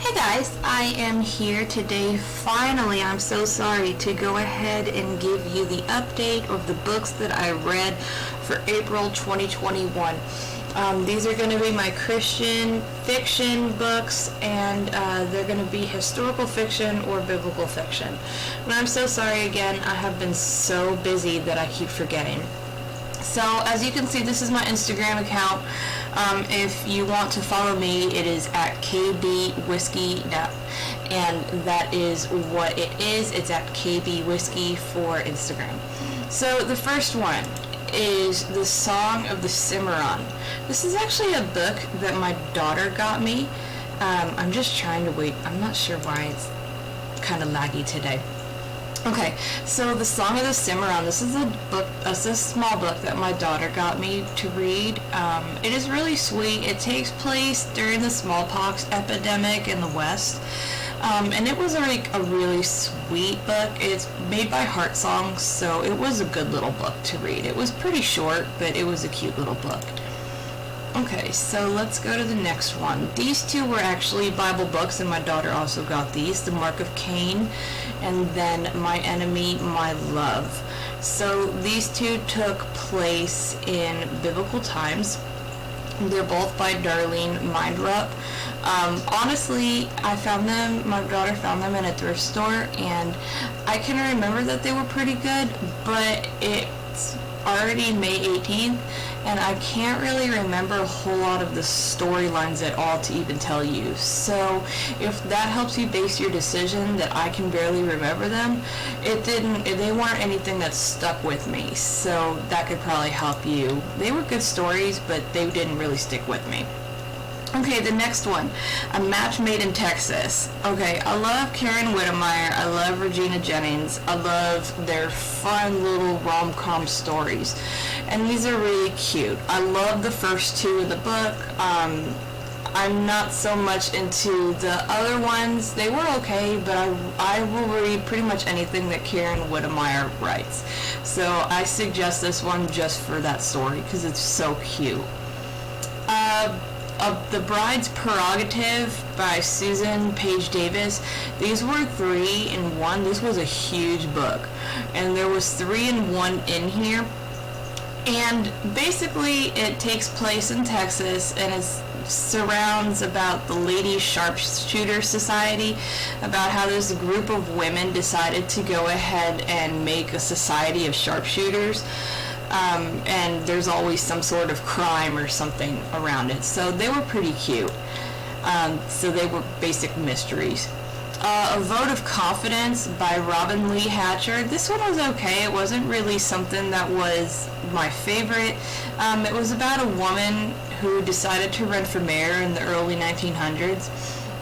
Hey guys, I am here today. Finally, I'm so sorry to go ahead and give you the update of the books that I read for April 2021. These are going to be my Christian fiction books, and they're going to be historical fiction or biblical fiction. And I'm so sorry again, I have been so busy that I keep forgetting. So as you can see, this is my Instagram account. If you want to follow me, it is at kbwhiskey, and that is what it is. It's at kbwhiskey for Instagram. So the first one is The Song of the Cimarron. This is actually a book that my daughter got me. I'm just trying to wait. I'm not sure why it's kind of laggy today. Okay, so The Song of the Cimarron, this is a small book that my daughter got me to read. It is really sweet. It takes place during the smallpox epidemic in the West. And it was a really sweet book. It's made by Heart Songs, so it was a good little book to read. It was pretty short, but it was a cute little book. Okay, so let's go to the next one. These two were actually Bible books, and my daughter also got these. The Mark of Cain, and then My Enemy, My Love. So these two took place in biblical times. They're both by Darlene Mindrup. Honestly, my daughter found them in a thrift store, and I can remember that they were pretty good, but it's already May 18th, and I can't really remember a whole lot of the storylines at all to even tell you. So if that helps you base your decision that I can barely remember them, they weren't anything that stuck with me, so that could probably help you. They were good stories, but they didn't really stick with me. Okay, the next one, A Match Made in Texas. Okay, I love Karen Whittemire, I love Regina Jennings, I love their fun little rom-com stories, and these are really cute. I love the first two in the book. I'm not so much into the other ones. They were okay, but I will read pretty much anything that Karen Whittemire writes. So I suggest this one just for that story, because it's so cute. The Bride's Prerogative by Susan Page Davis. These were 3 in 1. This was a huge book, and there was 3 in 1 in here. And basically, it takes place in Texas, and it surrounds about the Ladies Sharpshooter Society, about how this group of women decided to go ahead and make a society of sharpshooters. And there's always some sort of crime or something around it. So they were pretty cute. So they were basic mysteries. A Vote of Confidence by Robin Lee Hatcher. This one was okay. It wasn't really something that was my favorite. It was about a woman who decided to run for mayor in the early 1900s.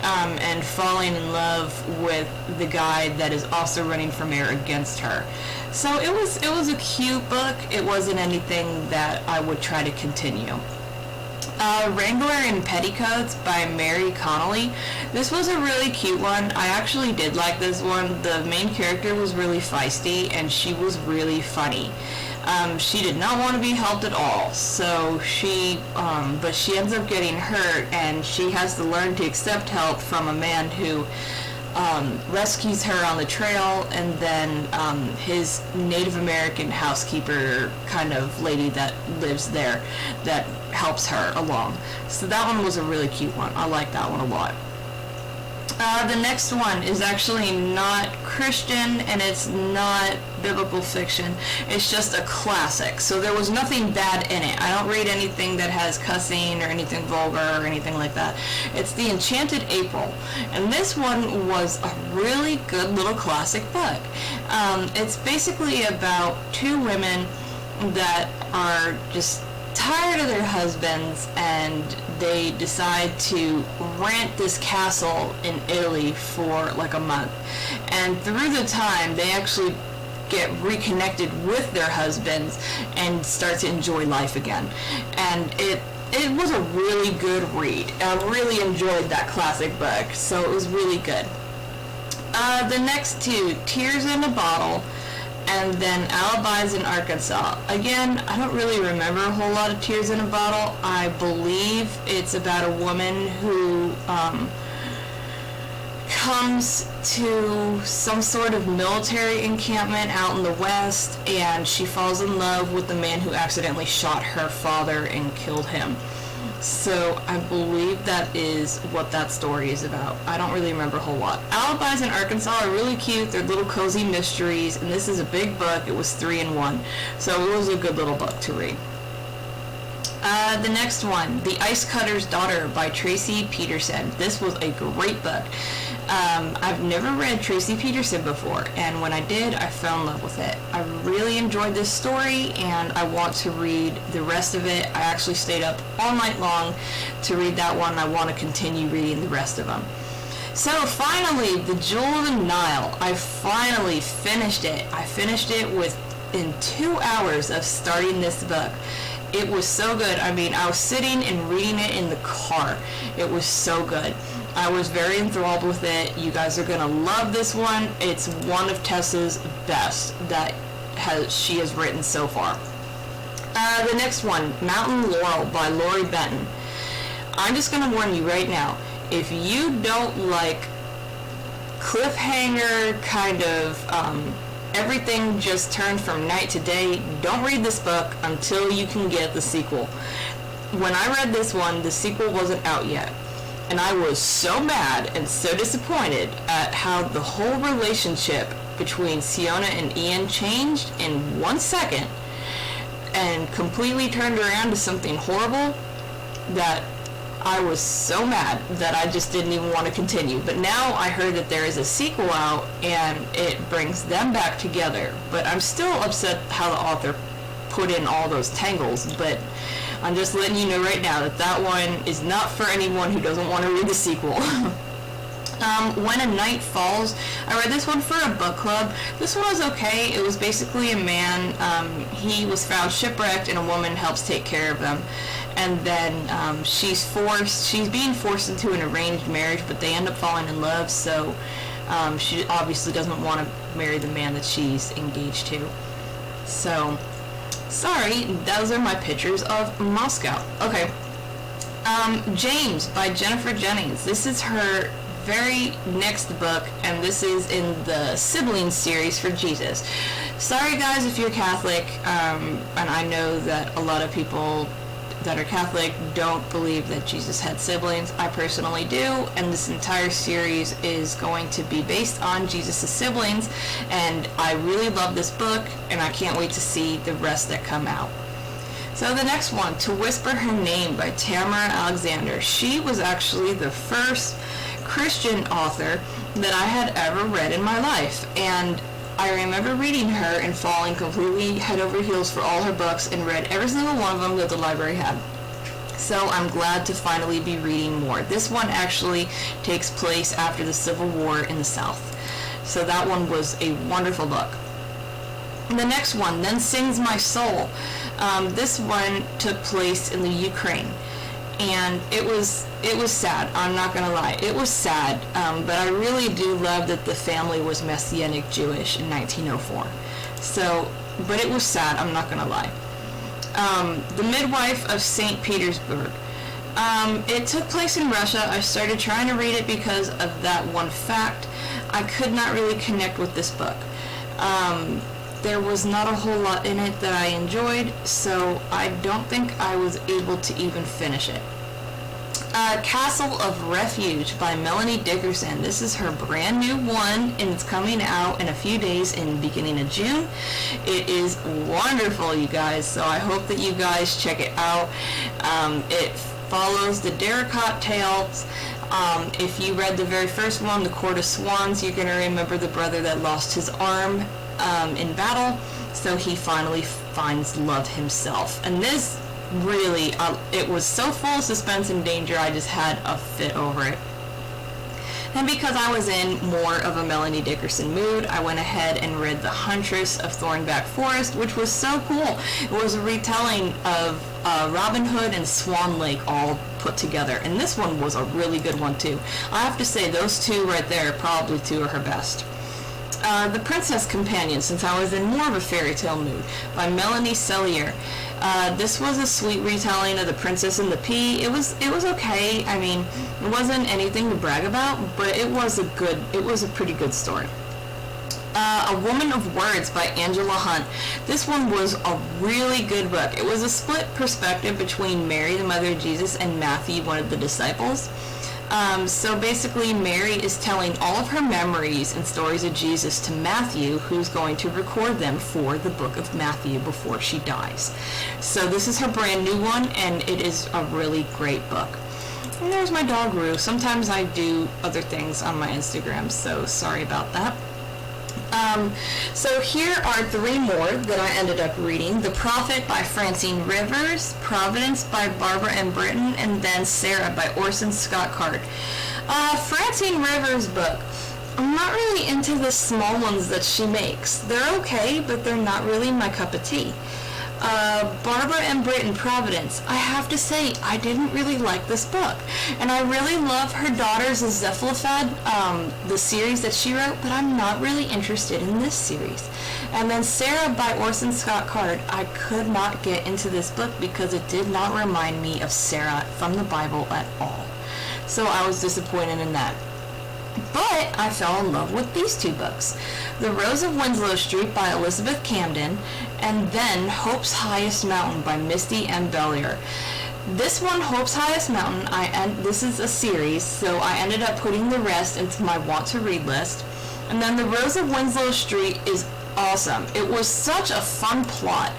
And falling in love with the guy that is also running for mayor against her. So it was a cute book. It wasn't anything that I would try to continue. Wrangler in Petticoats by Mary Connolly. This was a really cute one. I actually did like this one. The main character was really feisty, and she was really funny. She did not want to be helped at all, so but she ends up getting hurt, and she has to learn to accept help from a man who rescues her on the trail, and then his Native American housekeeper kind of lady that lives there that helps her along. So that one was a really cute one. I like that one a lot. The next one is actually not Christian, and it's not biblical fiction. It's just a classic. So there was nothing bad in it. I don't read anything that has cussing or anything vulgar or anything like that. It's The Enchanted April. And this one was a really good little classic book. It's basically about 2 women that are just tired of their husbands, and they decide to rent this castle in Italy for like a month. And through the time, they actually get reconnected with their husbands and start to enjoy life again. And it was a really good read. I really enjoyed that classic book, so it was really good. The next 2, Tears in a Bottle, and then Alibis in Arkansas. Again, I don't really remember a whole lot of Tears in a Bottle. I believe it's about a woman who comes to some sort of military encampment out in the west, and she falls in love with the man who accidentally shot her father and killed him. So I believe that is what that story is about. I don't really remember a whole lot. Alibis in Arkansas are really cute. They're little cozy mysteries, and this is a big book. It was 3 in 1, so it was a good little book to read. The next one, The Ice Cutter's Daughter by Tracy Peterson. This was a great book. I've never read Tracy Peterson before, and when I did, I fell in love with it. I really enjoyed this story, and I want to read the rest of it. I actually stayed up all night long to read that one, and I want to continue reading the rest of them. So finally, The Jewel of the Nile. I finally finished it. I finished it within 2 hours of starting this book. It was so good. I mean, I was sitting and reading it in the car. It was so good. I was very enthralled with it. You guys are going to love this one. It's one of Tessa's best that she has written so far. The next one, Mountain Laurel by Lori Benton. I'm just going to warn you right now, if you don't like cliffhanger kind of everything just turned from night to day, don't read this book until you can get the sequel. When I read this one, the sequel wasn't out yet. And I was so mad and so disappointed at how the whole relationship between Siona and Ian changed in 1 second and completely turned around to something horrible that I was so mad that I just didn't even want to continue. But now I heard that there is a sequel out and it brings them back together. But I'm still upset how the author put in all those tangles, but I'm just letting you know right now that that one is not for anyone who doesn't want to read the sequel. When a Night Falls, I read this one for a book club. This one was okay. It was basically a man, he was found shipwrecked and a woman helps take care of him. And then she's being forced into an arranged marriage, but they end up falling in love, so she obviously doesn't want to marry the man that she's engaged to. So, sorry, those are my pictures of Moscow. Okay. James by Jennifer Jennings. This is her very next book, and this is in the Siblings series for Jesus. Sorry guys if you're Catholic, and I know that a lot of people that are Catholic don't believe that Jesus had siblings. I personally do, and this entire series is going to be based on Jesus' siblings, and I really love this book, and I can't wait to see the rest that come out. So the next one, To Whisper Her Name by Tamara Alexander. She was actually the first Christian author that I had ever read in my life, and I remember reading her and falling completely head over heels for all her books and read every single one of them that the library had. So I'm glad to finally be reading more. This one actually takes place after the Civil War in the South. So that one was a wonderful book. The next one, Then Sings My Soul. This one took place in the Ukraine. And it was sad. I'm not gonna lie, it was sad. But I really do love that the family was Messianic Jewish in 1904. So, but it was sad. I'm not gonna lie. The Midwife of St Petersburg. It took place in Russia. I started trying to read it because of that one fact. I could not really connect with this book. There was not a whole lot in it that I enjoyed, so I don't think I was able to even finish it. Castle of Refuge by Melanie Dickerson. This is her brand new one, and it's coming out in a few days in the beginning of June. It is wonderful, you guys, so I hope that you guys check it out. It follows the Daracot tales. If you read the very first one, The Court of Swans, you're going to remember the brother that lost his arm in battle, so he finally finds love himself. And this really, it was so full of suspense and danger, I just had a fit over it. And because I was in more of a Melanie Dickerson mood, I went ahead and read The Huntress of Thornback Forest, which was so cool. It was a retelling of Robin Hood and Swan Lake all put together, and this one was a really good one too. I have to say, those two right there, probably two of her best. The Princess Companion, since I was in more of a fairy tale mood, by Melanie Sellier. This was a sweet retelling of The Princess and the Pea. It was okay. I mean, it wasn't anything to brag about, but it was a pretty good story. A Woman of Words by Angela Hunt. This one was a really good book. It was a split perspective between Mary, the mother of Jesus, and Matthew, one of the disciples. So basically, Mary is telling all of her memories and stories of Jesus to Matthew, who's going to record them for the book of Matthew before she dies. So this is her brand new one, and it is a really great book. And there's my dog, Rue. Sometimes I do other things on my Instagram, so sorry about that. So here are 3 more that I ended up reading. The Prophet by Francine Rivers, Providence by Barbara M. Britton, and then Sarah by Orson Scott Card. Francine Rivers' book. I'm not really into the small ones that she makes. They're okay, but they're not really my cup of tea. Barbara M. Britton, Providence. I have to say, I didn't really like this book. And I really love her daughter's Cephalophed, the series that she wrote, but I'm not really interested in this series. And then Sarah by Orson Scott Card. I could not get into this book because it did not remind me of Sarah from the Bible at all. So I was disappointed in that. But I fell in love with these 2 books. The Rose of Winslow Street by Elizabeth Camden, and then Hope's Highest Mountain by Misty M. Bellier. This one, Hope's Highest Mountain, this is a series, so I ended up putting the rest into my want to read list. And then The Rose of Winslow Street is awesome. It was such a fun plot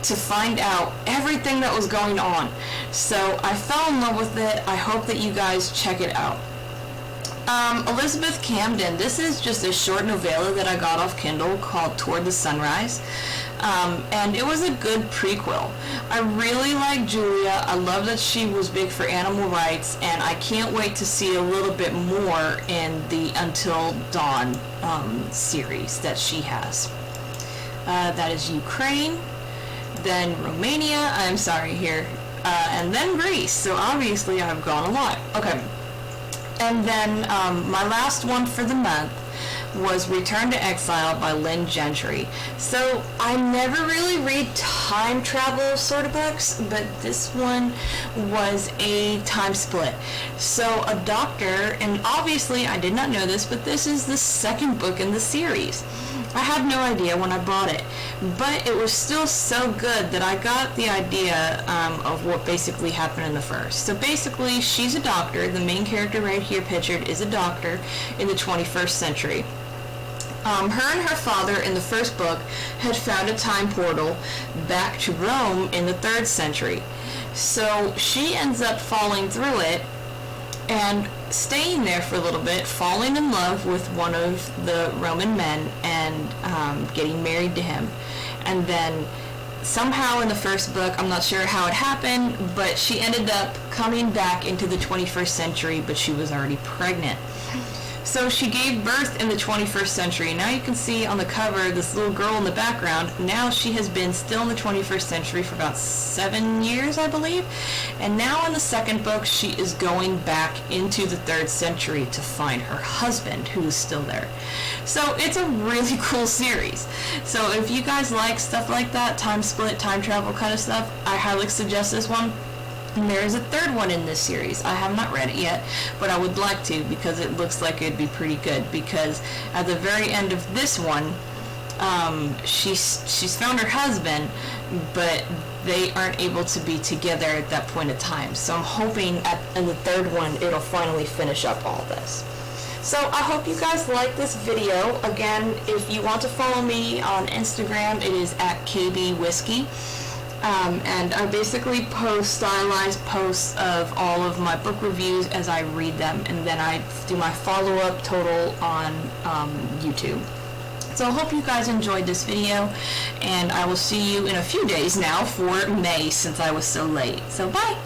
to find out everything that was going on. So I fell in love with it. I hope that you guys check it out. Elizabeth Camden, this is just a short novella that I got off Kindle called Toward the Sunrise, and it was a good prequel. I really like Julia. I love that she was big for animal rights, and I can't wait to see a little bit more in the Until Dawn series that she has. That is Ukraine, then Romania, I'm sorry here, and then Greece, so obviously I've gone a lot. Okay. And then my last one for the month was Return to Exile by Lynn Gentry. So I never really read time travel sort of books, but this one was a time split. So a doctor, and obviously I did not know this, but this is the 2nd book in the series. I had no idea when I bought it, but it was still so good that I got the idea of what basically happened in the first. So basically, she's a doctor. The main character right here pictured is a doctor in the 21st century. Her and her father in the first book had found a time portal back to Rome in the 3rd century. So she ends up falling through it and staying there for a little bit, falling in love with one of the Roman men and getting married to him. And then somehow in the first book, I'm not sure how it happened, but she ended up coming back into the 21st century, but she was already pregnant. So she gave birth in the 21st century. Now you can see on the cover this little girl in the background. Now she has been still in the 21st century for about 7 years, I believe. And now in the 2nd book, she is going back into the 3rd century to find her husband, who is still there. So it's a really cool series. So if you guys like stuff like that, time split, time travel kind of stuff, I highly suggest this one. And there is a 3rd one in this series. I have not read it yet, but I would like to because it looks like it'd be pretty good. Because at the very end of this one, she's found her husband, but they aren't able to be together at that point in time. So I'm hoping in the 3rd one, it'll finally finish up all this. So I hope you guys like this video. Again, if you want to follow me on Instagram, it is at KB Whiskey. And I basically post stylized posts of all of my book reviews as I read them, and then I do my follow-up total on YouTube. So I hope you guys enjoyed this video, and I will see you in a few days now for May, since I was so late. So bye!